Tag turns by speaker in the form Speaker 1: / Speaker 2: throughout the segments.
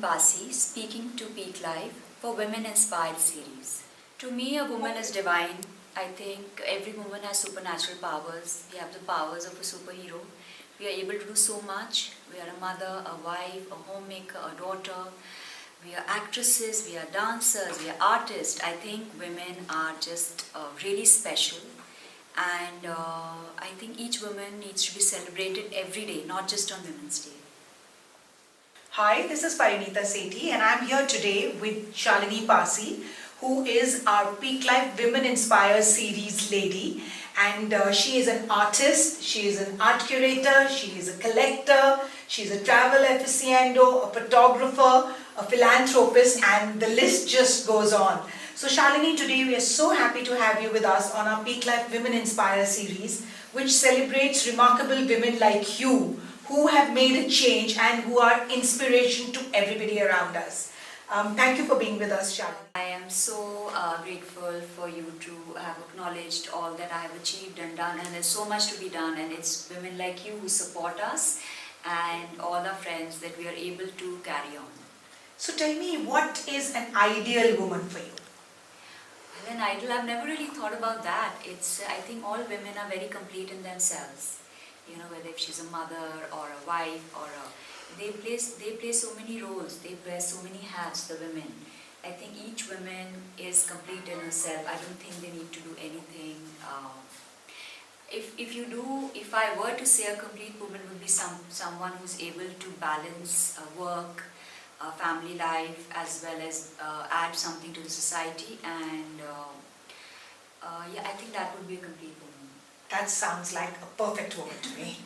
Speaker 1: Shalini Passi, speaking to Peak Life for Women Inspired series. To me, a woman is divine. I think every woman has supernatural powers. We have the powers of a superhero. We are able to do so much. We are a mother, a wife, a homemaker, a daughter. We are actresses, we are dancers, we are artists. I think women are just really special. And I think each woman needs to be celebrated every day, not just on Women's Day.
Speaker 2: Hi, this is Parineeta Sethi and I'm here today with Shalini Passi, who is our PEAKLIFE Women Inspire series lady. And she is an artist, she is an art curator, she is a collector, she is a travel aficionado, a photographer, a philanthropist, and the list just goes on. So Shalini, today we are so happy to have you with us on our PEAKLIFE Women Inspire series, which celebrates remarkable women like you who have made a change and who are inspiration to everybody around us. Thank you for being with us, Shalini.
Speaker 1: I am so grateful for you to have acknowledged all that I have achieved and done, and there's so much to be done, and it's women like you who support us and all our friends that we are able to carry on.
Speaker 2: So tell me, what is an ideal woman for you?
Speaker 1: Well, an ideal, I've never really thought about that. I think all women are very complete in themselves. You know, whether if she's a mother or a wife or they play so many roles, they wear so many hats, the women. I think each woman is complete in herself. I don't think they need to do anything. If I were to say a complete woman would be someone who's able to balance work, family life, as well as add something to the society, and yeah, I think that would be a complete woman.
Speaker 2: That sounds like a perfect woman to me.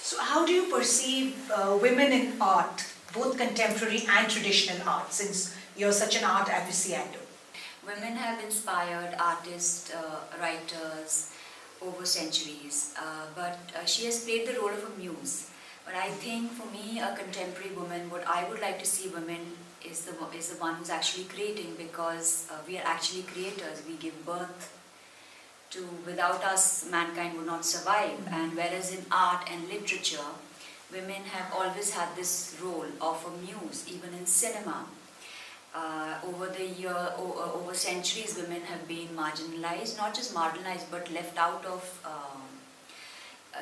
Speaker 2: So how do you perceive women in art, both contemporary and traditional art, since you're such an art aficionado?
Speaker 1: Women have inspired artists, writers over centuries, but she has played the role of a muse. But I think for me, a contemporary woman, what I would like to see women is the one who's actually creating, because we are actually creators. We give birth to, without us, mankind would not survive. And whereas in art and literature, women have always had this role of a muse, even in cinema. Over centuries, women have been marginalized, not just marginalized, but left out of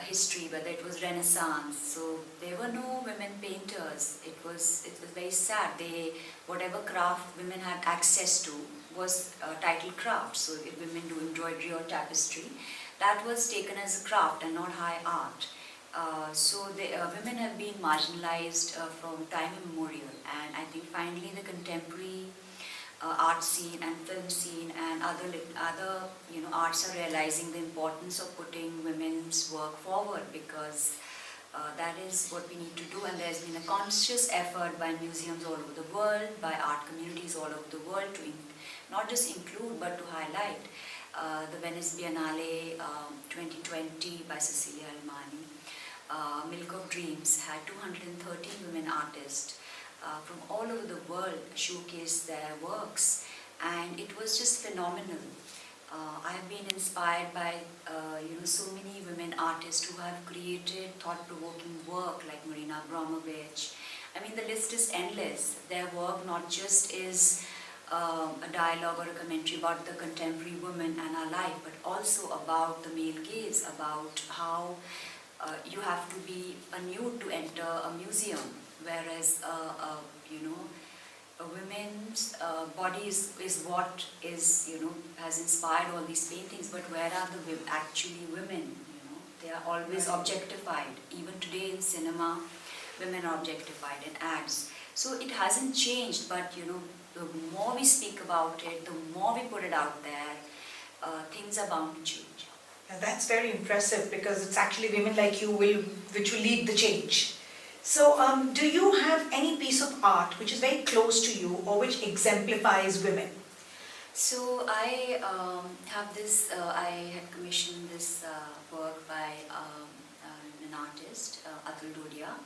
Speaker 1: history, whether it was Renaissance. So there were no women painters. It was very sad. Whatever craft women had access to was titled craft. So if women do embroidery or tapestry, that was taken as a craft and not high art. So women have been marginalized from time immemorial, and I think finally the contemporary art scene and film scene and other arts are realizing the importance of putting women's work forward, because that is what we need to do. And there's been a conscious effort by museums all over the world, by art communities all over the world, to not just include but to highlight. The Venice Biennale 2020 by Cecilia Almani, Milk of Dreams, had 213 women artists from all over the world showcase their works, and it was just phenomenal. I have been inspired by so many women artists who have created thought-provoking work, like Marina Abramovich. I mean, the list is endless. Their work not just is a dialogue or a commentary about the contemporary woman and her life, but also about the male gaze, about how you have to be a nude to enter a museum, whereas a woman's body is what has inspired all these paintings. But where are the actually women? They are always objectified. Even today in cinema, women are objectified in ads. So it hasn't changed, but the more we speak about it, the more we put it out there, things are bound to change.
Speaker 2: Now that's very impressive, because it's actually women like you which will lead the change. So do you have any piece of art which is very close to you or which exemplifies women?
Speaker 1: So I have this, I had commissioned this work by an artist, Atul Dodia.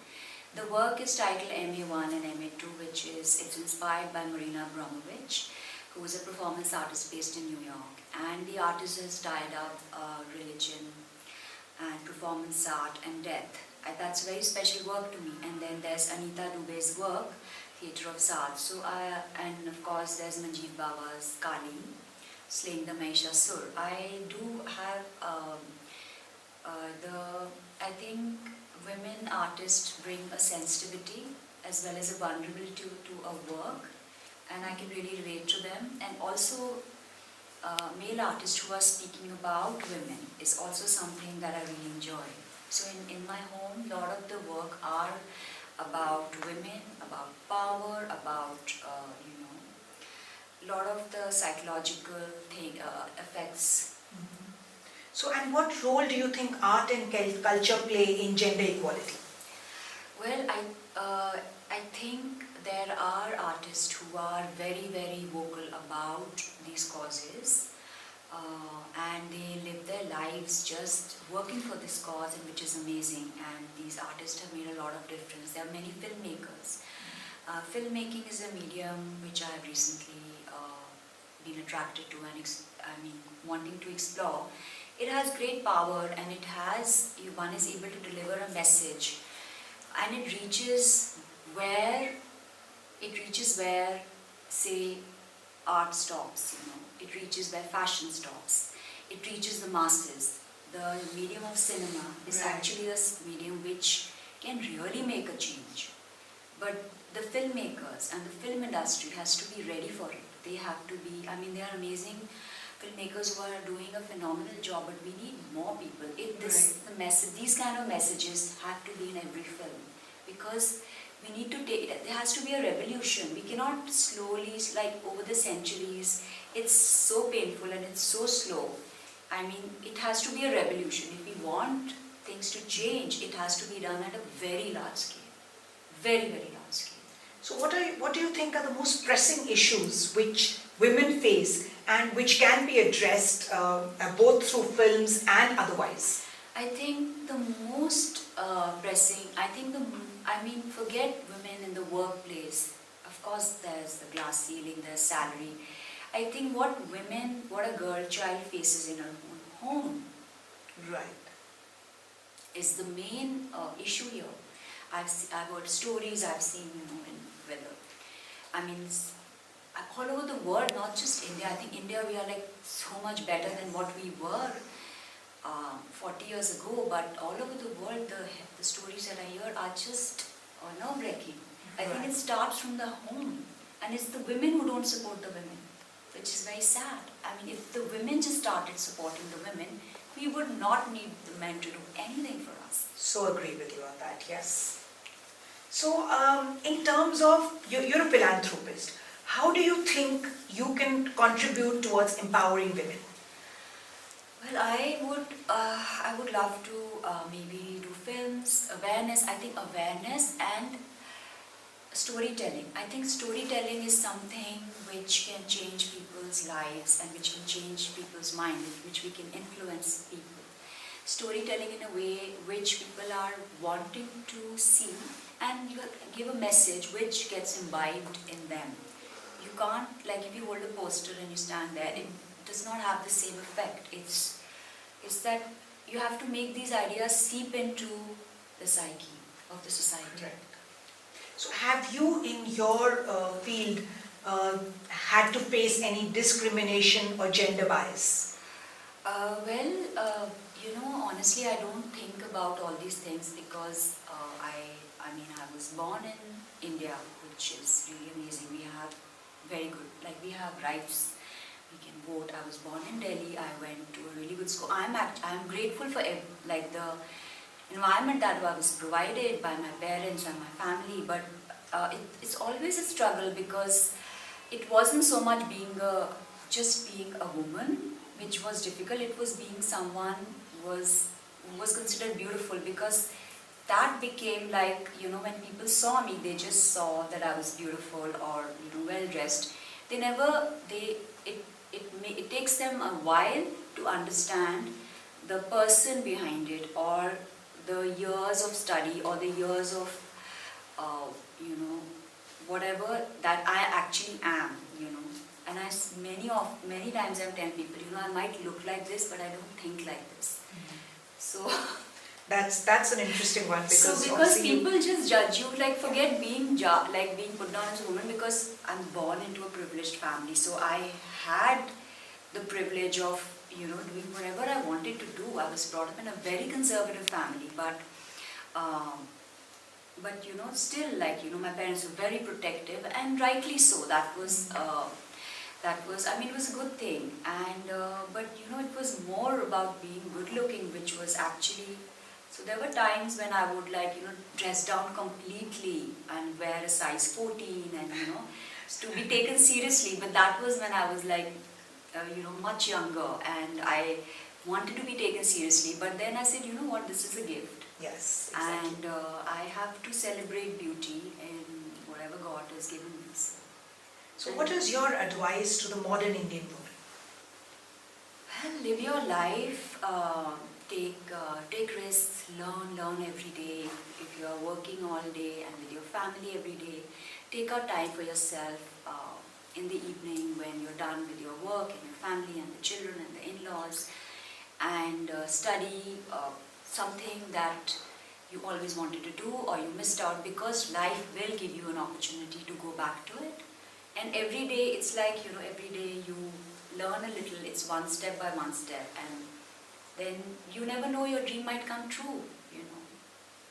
Speaker 1: The work is titled MA1 and MA2, it's inspired by Marina Abramovich, who is a performance artist based in New York. And the artist has tied up religion and performance art and death. That's very special work to me. And then there's Anita Dubé's work, theatre of South. So and of course there's Manjeet Baba's Kali, slaying the Mahishasur. I do have I think women artists bring a sensitivity as well as a vulnerability to a work, and I can really relate to them. And also male artists who are speaking about women is also something that I really enjoy. So in my home, a lot of the work are about women, about power, about a lot of the psychological effects.
Speaker 2: So, and what role do you think art and culture play in gender equality?
Speaker 1: Well, I think there are artists who are very, very vocal about these causes, and they live their lives just working for this cause, and which is amazing. And these artists have made a lot of difference. There are many filmmakers. Filmmaking is a medium which I have recently been attracted to and wanting to explore. It has great power, and one is able to deliver a message, and it reaches where say art stops, it reaches where fashion stops, it reaches the masses. The medium of cinema is actually a medium which can really make a change, but the filmmakers and the film industry has to be ready for it. They have to be, they are amazing filmmakers who are doing a phenomenal job, but we need more people. These kind of messages have to be in every film, because we need to there has to be a revolution. We cannot slowly, like over the centuries, it's so painful and it's so slow. It has to be a revolution. If we want things to change, it has to be done at a very large scale. Very, very large scale.
Speaker 2: So what do you think are the most pressing issues which women face and which can be addressed both through films and otherwise?
Speaker 1: I think the most pressing, forget women in the workplace. Of course, there's the glass ceiling, there's salary. I think what a child faces in her own home.
Speaker 2: Right.
Speaker 1: Is the main issue here. I've heard stories, I've seen, all over the world, not just India. I think India, we are like so much better than what we were 40 years ago, but all over the world, the stories that I hear are just nerve-wracking. I think it starts from the home, and it's the women who don't support the women, which is very sad. If the women just started supporting the women, we would not need the men to do anything for us.
Speaker 2: So agree with you on that, yes. So in terms of, you're a philanthropist, how do you think you can contribute towards empowering women?
Speaker 1: Well, I would love to maybe do films, awareness. I think awareness and storytelling. I think storytelling is something which can change people's lives and which can change people's mind, which we can influence people. Storytelling in a way which people are wanting to see, and you give a message which gets imbibed in them. You can't, like if you hold a poster and you stand there, it does not have the same effect. It's that you have to make these ideas seep into the psyche of the society.
Speaker 2: Right. So have you in your field had to face any discrimination or gender bias?
Speaker 1: Honestly, I don't think about all these things because I was born in India, which is really amazing. We have very good, we have rights. We can vote. I was born in Delhi. I went to a really good school. I'm grateful for the environment that was provided by my parents and my family. But it's always a struggle because it wasn't so much just being a woman, which was difficult. It was being someone who was considered beautiful, because that became when people saw me, they just saw that I was beautiful or well dressed. It takes them a while to understand the person behind it, or the years of study, or the years of whatever that I actually am. And many times I'm telling people, I might look like this, but I don't think like this. So
Speaker 2: That's an interesting one because
Speaker 1: because
Speaker 2: obviously
Speaker 1: people just judge you, like forget being being put down as a woman, because I'm born into a privileged family, so I had the privilege of doing whatever I wanted to do. I was brought up in a very conservative family, um, but still, like my parents were very protective, and rightly so. I mean, it was a good thing, and but it was more about being good looking, which was actually. So there were times when I would dress down completely and wear a size 14 and to be taken seriously. But that was when I was much younger, and I wanted to be taken seriously. But then I said, you know what, this is a gift.
Speaker 2: yes, exactly.
Speaker 1: And I have to celebrate beauty in whatever God has given me.
Speaker 2: So what is your advice to the modern Indian woman?
Speaker 1: Well, live your life, take risks, learn every day. If you are working all day and with your family every day, take out time for yourself in the evening when you're done with your work and your family and the children and the in-laws, and study something that you always wanted to do or you missed out, because life will give you an opportunity to go back to it. And every day, it's like, every day you learn a little, it's one step by one step, and then you never know, your dream might come true,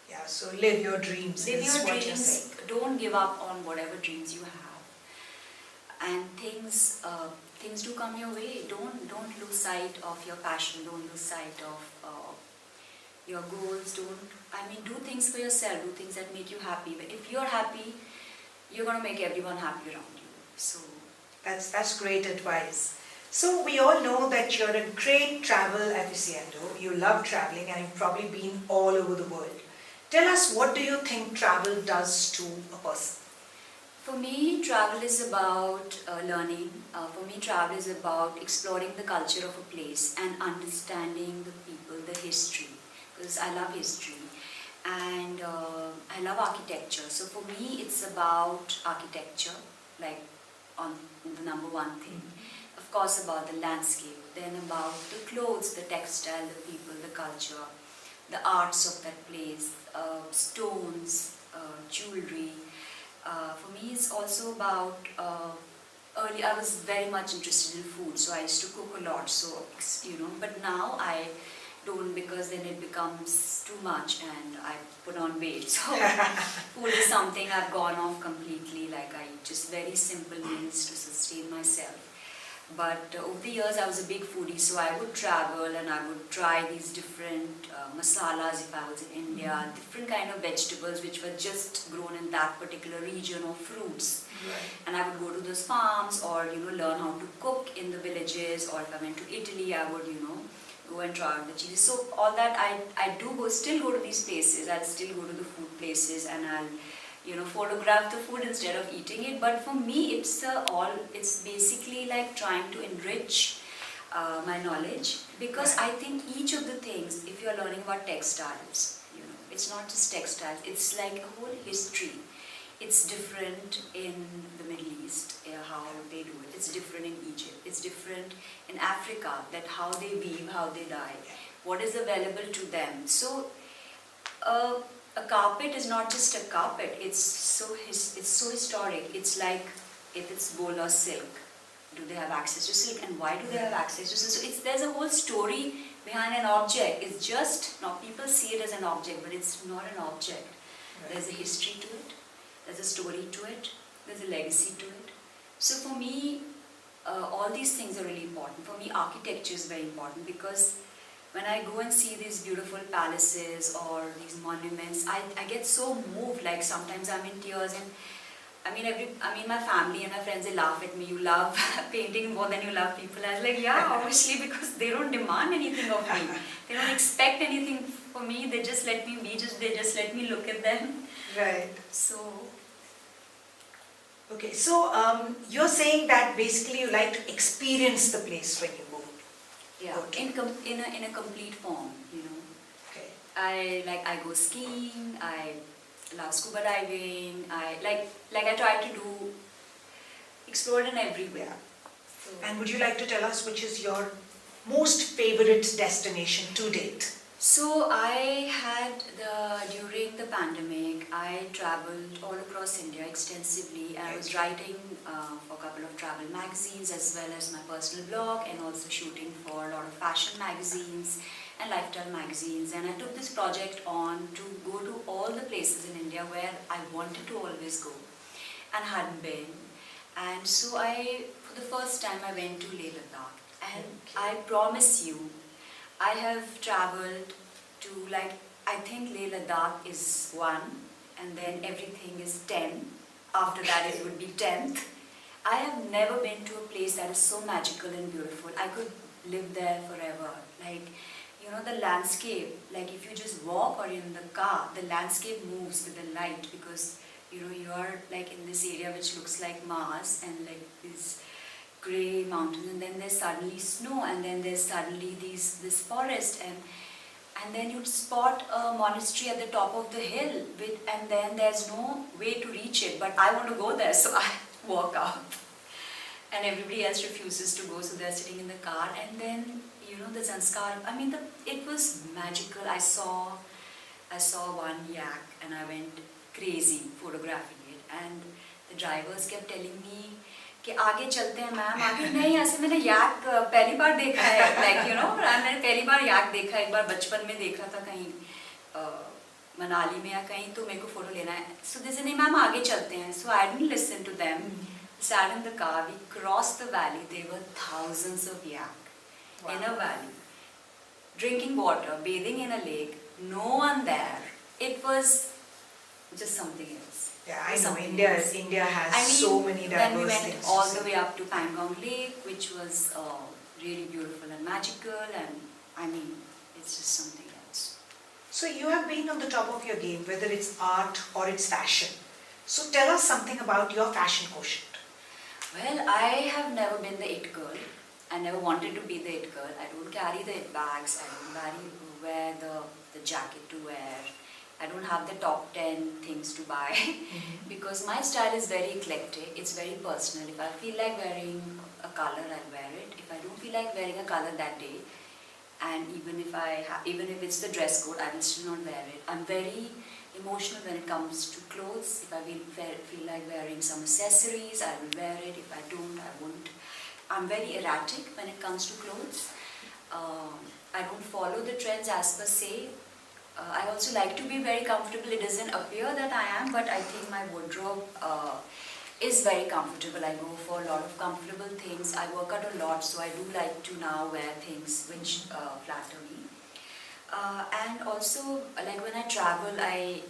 Speaker 2: Yeah, so live your dreams.
Speaker 1: Live
Speaker 2: is
Speaker 1: your
Speaker 2: what you're
Speaker 1: dreams,
Speaker 2: saying.
Speaker 1: don't give up on whatever dreams you have. And things do come your way. Don't lose sight of your passion, don't lose sight of your goals, do things for yourself, do things that make you happy. But if you're happy, you're going to make everyone happy around you. So
Speaker 2: That's great advice. So we all know that you're a great travel aficionado. You love traveling and you've probably been all over the world. Tell us, what do you think travel does to a person?
Speaker 1: for me, travel is about learning. For me, travel is about exploring the culture of a place and understanding the people, the history. Because I love history and I love architecture. So for me, it's about architecture, like on the number one thing. Of course, about the landscape, then about the clothes, the textile, the people, the culture, the arts of that place, stones, jewelry. For me, it's also about, early I was very much interested in food, so I used to cook a lot, so, but now I don't, because then it becomes too much and I put on weight. So food is something I've gone off completely, like I eat just very simple meals to sustain myself. But over the years I was a big foodie, so I would travel and I would try these different masalas if I was in India, different kind of vegetables which were just grown in that particular region, or fruits.
Speaker 2: Right.
Speaker 1: And I would go to those farms, or learn how to cook in the villages, or if I went to Italy, I would go and try out the cheese. So all that I still go to these places. I'll still go to the food places and I'll photograph the food instead of eating it. But for me, it's basically like trying to enrich my knowledge, because I think each of the things, if you're learning about textiles, it's not just textiles, it's like a whole history. It's different in the Middle East, how they do it. It's different in Egypt. It's different in Africa, that how they weave, how they dye, what is available to them. So a carpet is not just a carpet. It's so historic. It's like, if it's wool or silk, do they have access to silk, and why do they have access to silk? So there's a whole story behind an object. It's just, now people see it as an object, but it's not an object. Right. There's a history to it. There's a story to it. There's a legacy to it. So for me, all these things are really important. For me, architecture is very important, because when I go and see these beautiful palaces or these monuments, I get so moved. Like sometimes I'm in tears, and my family and my friends, they laugh at me. You love painting more than you love people. I was like, yeah, obviously, because they don't demand anything of me. They don't expect anything for me. They just let me be. They just let me look at them.
Speaker 2: Right.
Speaker 1: So.
Speaker 2: Okay, so you're saying that basically you like to experience the place when you go.
Speaker 1: Yeah,
Speaker 2: okay.
Speaker 1: in a complete form,
Speaker 2: Okay.
Speaker 1: I go skiing, I love scuba diving, I try to do, explore in everywhere. So,
Speaker 2: and would you like to tell us which is your most favorite destination to date?
Speaker 1: So during the pandemic, I traveled all across India extensively. I was writing for a couple of travel magazines as well as my personal blog, and also shooting for a lot of fashion magazines and lifestyle magazines. And I took this project on to go to all the places in India where I wanted to always go and hadn't been. And so for the first time, I went to Leh Ladakh. And I promise you, I have traveled to, like, I think Leh Ladakh is 1, and then everything is 10. After that it would be 10th. I have never been to a place that is so magical and beautiful. I could live there forever. Like, the landscape, like if you just walk or in the car, the landscape moves with the light, because, you are like in this area which looks like Mars, and like this grey mountains, and then there's suddenly snow, and then there's suddenly this forest, and then you'd spot a monastery at the top of the hill, and then there's no way to reach it, but I want to go there, so I walk up, and everybody else refuses to go, so they're sitting in the car, and then the sanskar, it was magical. I saw one yak, and I went crazy photographing it, and the drivers kept telling me कि आगे चलते हैं ma'am, आगे नहीं, ऐसे मैंने याक पहली बार देखा है, like मैंने पहली बार याक देखा, एक बार बचपन में देखा था कहीं मनाली में या कहीं, तो मेरे को फोटो लेना है, so they said नहीं मैम आगे चलते हैं, so I didn't listen to them, sat in the car, we crossed the valley, there were thousands of yak in a valley, drinking water, bathing in a lake, no one there, it was just something else.
Speaker 2: Yeah, I know. India has so many diverse
Speaker 1: Then we went
Speaker 2: things
Speaker 1: all the way up to Pangong Lake, which was really beautiful and magical, and it's just something else.
Speaker 2: So you have been on the top of your game, whether it's art or it's fashion. So tell us something about your fashion quotient.
Speaker 1: Well, I have never been the it girl. I never wanted to be the it girl. I don't carry the it bags. I don't wear the jacket to wear. I don't have the top 10 things to buy because my style is very eclectic, it's very personal. If I feel like wearing a color, I'll wear it. If I don't feel like wearing a color that day, and even if it's the dress code, I will still not wear it. I'm very emotional when it comes to clothes. If I feel like wearing some accessories, I will wear it. If I don't, I won't. I'm very erratic when it comes to clothes. I don't follow the trends as per se. I also like to be very comfortable. It doesn't appear that I am, but I think my wardrobe is very comfortable. I go for a lot of comfortable things. I work out a lot, so I do like to now wear things which flatter me. And also, like when I travel, I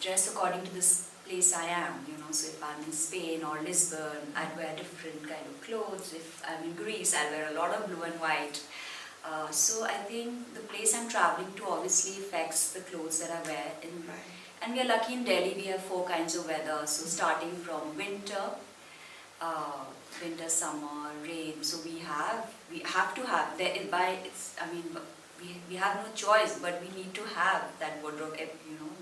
Speaker 1: dress according to this place I am. So if I'm in Spain or Lisbon, I'd wear different kind of clothes. If I'm in Greece, I'll wear a lot of blue and white. So I think the place I'm traveling to obviously affects the clothes that I wear. And we are lucky in Delhi, we have 4 kinds of weather. So starting from winter, summer, rain. So we have to have, we have no choice, but we need to have that wardrobe,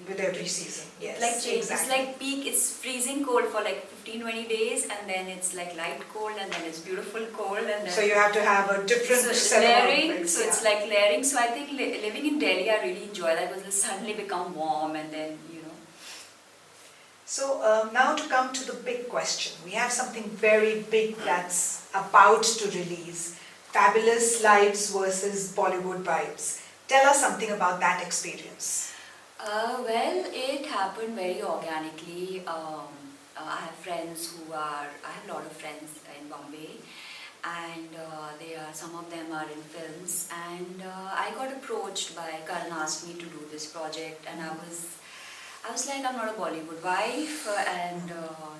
Speaker 2: With every season, yes.
Speaker 1: Like change.
Speaker 2: Exactly.
Speaker 1: It's like peak, it's freezing cold for like 15-20 days, and then it's like light cold, and then it's beautiful cold, and then...
Speaker 2: So you have to have a different set
Speaker 1: layering,
Speaker 2: of outfits.
Speaker 1: So it's like layering. So I think living in Delhi, I really enjoy that because it suddenly become warm, and then,
Speaker 2: So now to come to the big question. We have something very big that's about to release. Fabulous Lives versus Bollywood Vibes. Tell us something about that experience.
Speaker 1: Well, it happened very organically. I have friends I have a lot of friends in Bombay, and some of them are in films, and I got approached by, Karan asked me to do this project, and I was like, I'm not a Bollywood wife, and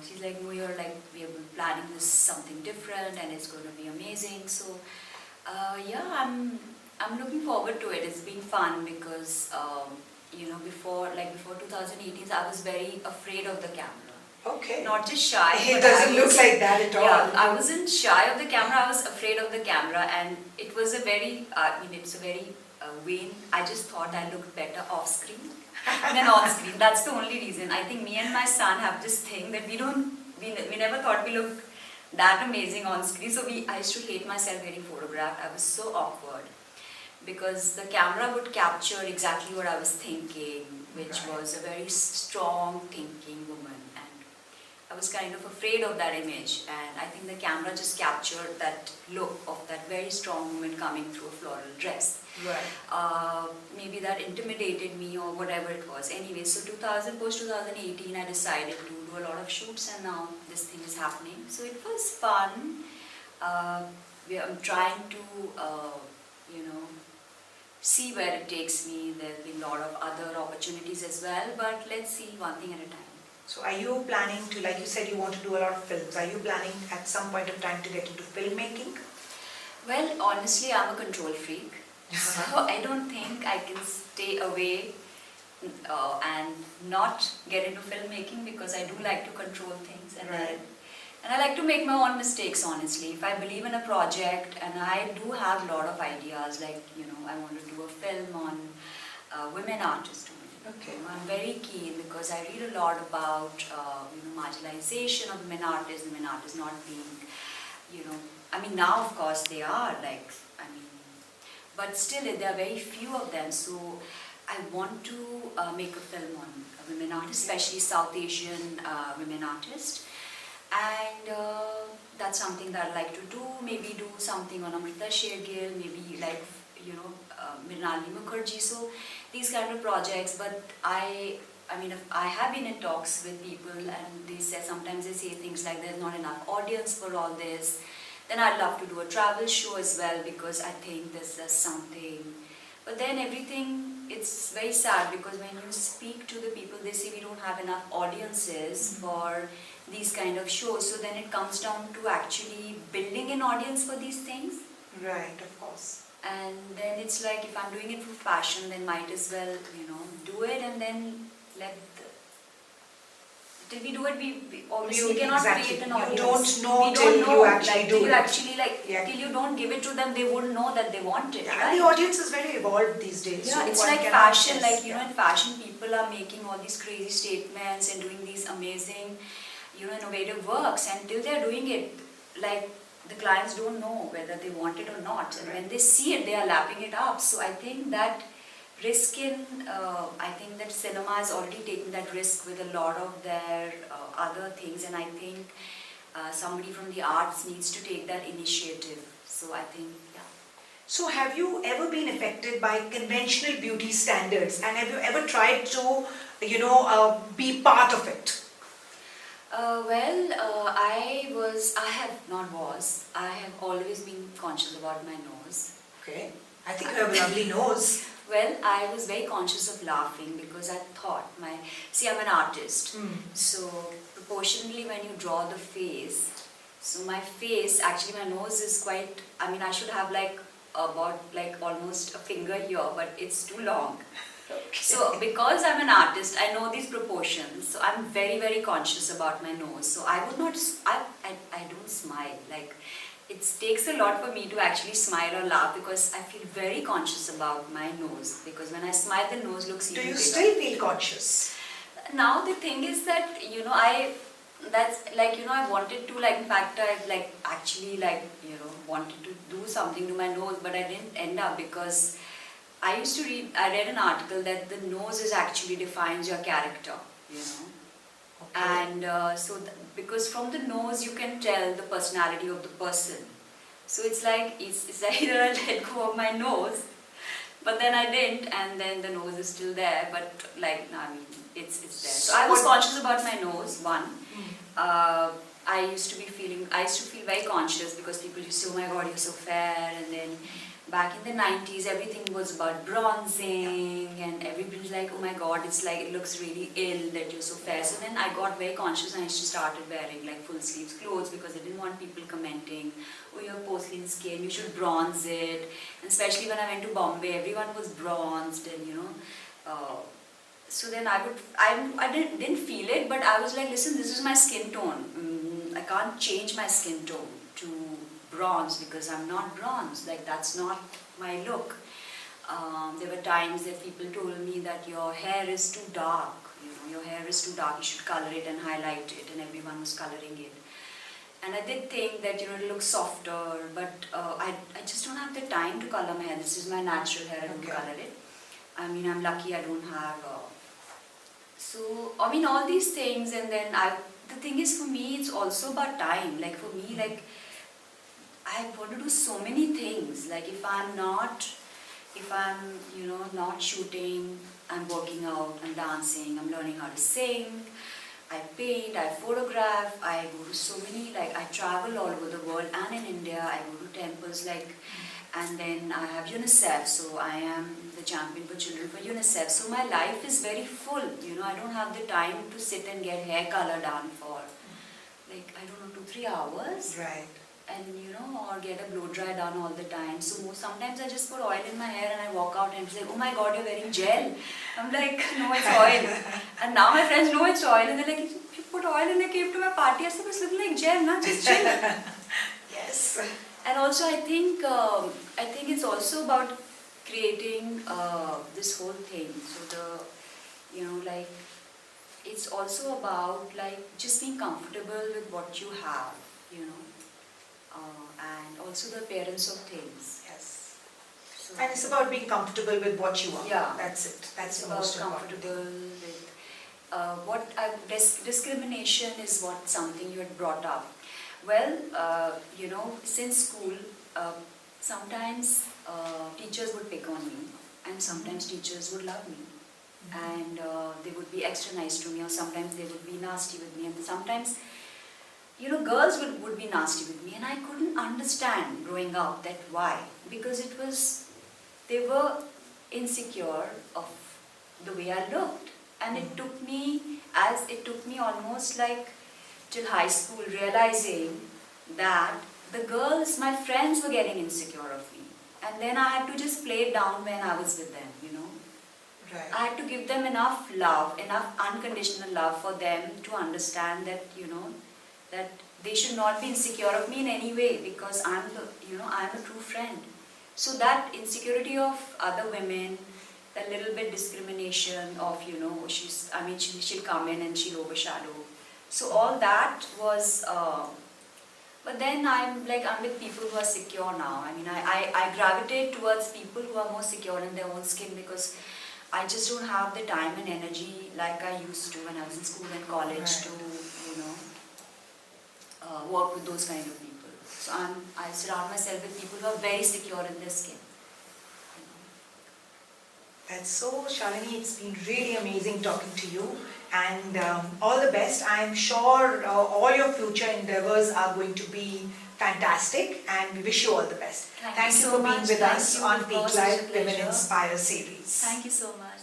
Speaker 1: she's like, no, you're like, we are planning this something different, and it's going to be amazing. So yeah, I'm looking forward to it. It's been fun because before 2018, I was very afraid of the camera.
Speaker 2: Okay.
Speaker 1: Not just shy.
Speaker 2: It doesn't look like that at all.
Speaker 1: Yeah, I wasn't shy of the camera. I was afraid of the camera, and it was a very, it's a very vain. I just thought I looked better off screen than on screen. That's the only reason. I think me and my son have this thing that we never thought we looked that amazing on screen. So I used to hate myself getting photographed. I was so awkward. because the camera would capture exactly what I was thinking, which
Speaker 2: Right.
Speaker 1: was a very strong thinking woman. And I was kind of afraid of that image, and I think the camera just captured that look of that very strong woman coming through a floral dress.
Speaker 2: Right.
Speaker 1: Maybe that intimidated me or whatever it was. Anyway, so post 2018, I decided to do a lot of shoots, and now this thing is happening. So it was fun. I'm trying to, see where it takes me. There'll be a lot of other opportunities as well, but let's see one thing at a time.
Speaker 2: So are you planning to, like you said, you want to do a lot of films. Are you planning at some point of time to get into filmmaking?
Speaker 1: Well, honestly, I'm a control freak. So I don't think I can stay away and not get into filmmaking, because I do like to control things, and I like to make my own mistakes, honestly. If I believe in a project, and I do have a lot of ideas, like, I want to do a film on women artists.
Speaker 2: Okay.
Speaker 1: I'm very keen because I read a lot about marginalization of women artists not being, now of course they are, but still there are very few of them. So I want to make a film on women artists, especially South Asian women artists. And that's something that I'd like to do. Maybe do something on Amrita Shergill, maybe Mrinalini Mukherjee. So these kind of projects. But I have been in talks with people, and sometimes they say things like there's not enough audience for all this. Then I'd love to do a travel show as well, because I think this is something. But then it's very sad, because when you speak to the people, they say we don't have enough audiences for these kind of shows. So then it comes down to actually building an audience for these things.
Speaker 2: Right, of course.
Speaker 1: And then it's like, if I'm doing it for passion, then might as well, do it, and then till we do it, we obviously cannot create an audience.
Speaker 2: You don't know till you actually do it.
Speaker 1: Till you don't give it to them, they wouldn't know that they want it.
Speaker 2: Yeah,
Speaker 1: right?
Speaker 2: and the audience is very evolved these days.
Speaker 1: Yeah,
Speaker 2: so
Speaker 1: it's
Speaker 2: one
Speaker 1: like
Speaker 2: cannot
Speaker 1: fashion.
Speaker 2: just-
Speaker 1: In fashion, people are making all these crazy statements and doing these amazing, innovative works. And till they're doing it, the clients don't know whether they want it or not. And when they see it, they are lapping it up. So I think that I think that cinema has already taken that risk with a lot of their other things. And I think somebody from the arts needs to take that initiative. So I think, yeah.
Speaker 2: So have you ever been affected by conventional beauty standards, and have you ever tried to, be part of it?
Speaker 1: I have always been conscious about my nose.
Speaker 2: Okay. I think you have a lovely nose.
Speaker 1: Well, I was very conscious of laughing, because I thought I'm an artist. So proportionally when you draw the face, so my face, actually my nose is quite, I should have almost a finger here, but it's too long.
Speaker 2: Okay.
Speaker 1: So because I'm an artist, I know these proportions. So I'm very, very conscious about my nose. So I don't smile. It takes a lot for me to actually smile or laugh, because I feel very conscious about my nose. Because when I smile, the nose looks even
Speaker 2: Do you
Speaker 1: bigger.
Speaker 2: still feel conscious?
Speaker 1: Now the thing is that, I wanted to, in fact, I wanted to do something to my nose, but I didn't end up, because I read an article that the nose actually defines your character,
Speaker 2: Okay.
Speaker 1: And because from the nose you can tell the personality of the person. So it's either I let go of my nose, but then I didn't, and then the nose is still there, but it's there. So I was conscious about my nose, one. I used to feel very conscious, because people used to say, oh my God, you're so fair. And then back in the 90s, everything was about bronzing, and everybody's like, oh my God, it looks really ill that you're so fair. So then I got very conscious, and I just started wearing full sleeves clothes, because I didn't want people commenting, oh, you have porcelain skin, you should bronze it. And especially when I went to Bombay, everyone was bronzed, and so then I didn't feel it, but I was like, listen, this is my skin tone. I can't change my skin tone to bronze, because I'm not bronze. That's not my look. There were times that people told me that your hair is too dark. Your hair is too dark. You should color it and highlight it, and everyone was coloring it. And I did think that, it looks softer, but I just don't have the time to color my hair. This is my natural hair, I don't color it. I mean, I'm lucky I don't have... all these things, and then the thing is, for me, it's also about time. Like, for me, like, I want to do so many things. Like, if I'm not shooting, I'm working out, I'm dancing, I'm learning how to sing, I paint, I photograph, I go to so many, like, I travel all over the world, and in India, I go to temples, like, and then I have UNICEF, so I am the champion for children for UNICEF. So my life is very full, I don't have the time to sit and get hair color done for, like, I don't know, 2-3 hours.
Speaker 2: Right.
Speaker 1: And or get a blow dry done all the time. So sometimes I just put oil in my hair and I walk out and say, oh my god, you're wearing gel. I'm like, no, it's oil. And now my friends know it's oil, and they're like, if you put oil and I came to my party, I said, it's looking like gel, not just gel.
Speaker 2: Yes.
Speaker 1: And also I think it's also about creating this whole thing. So it's also about like just being comfortable with what you have, and also the appearance of things.
Speaker 2: Yes.
Speaker 1: So
Speaker 2: And it's about being comfortable with what you are.
Speaker 1: Yeah.
Speaker 2: That's it. That's
Speaker 1: it's
Speaker 2: the
Speaker 1: about
Speaker 2: most important
Speaker 1: comfortable
Speaker 2: thing.
Speaker 1: with discrimination is what something you had brought up. Well, since school, sometimes teachers would pick on me, and sometimes teachers would love me, and they would be extra nice to me, or sometimes they would be nasty with me, and sometimes girls would be nasty with me, and I couldn't understand growing up that why, because they were insecure of the way I looked, and it took me almost like till high school realizing that the girls, my friends, were getting insecure of me, and then I had to just play it down when I was with them,
Speaker 2: Right.
Speaker 1: I had to give them enough love, enough unconditional love for them to understand that, that they should not be insecure of me in any way, because I'm a true friend. So that insecurity of other women, that little bit discrimination of, she'll come in and she'll overshadow. So all that was, but then I'm with people who are secure now. I mean, I gravitate towards people who are more secure in their own skin, because I just don't have the time and energy like I used to when I was in school and college
Speaker 2: Right.
Speaker 1: to, work with those kind of people. So I surround myself with people who are very secure in their skin.
Speaker 2: That's so, Shalini, it's been really amazing talking to you, and all the best. I'm sure all your future endeavors are going to be fantastic, and we wish you all the best.
Speaker 1: Thank you so
Speaker 2: for being
Speaker 1: much.
Speaker 2: with
Speaker 1: Thank
Speaker 2: us
Speaker 1: you.
Speaker 2: on
Speaker 1: It was
Speaker 2: PEAKLIFE
Speaker 1: such a
Speaker 2: Women
Speaker 1: pleasure.
Speaker 2: Inspire series.
Speaker 1: Thank you so much.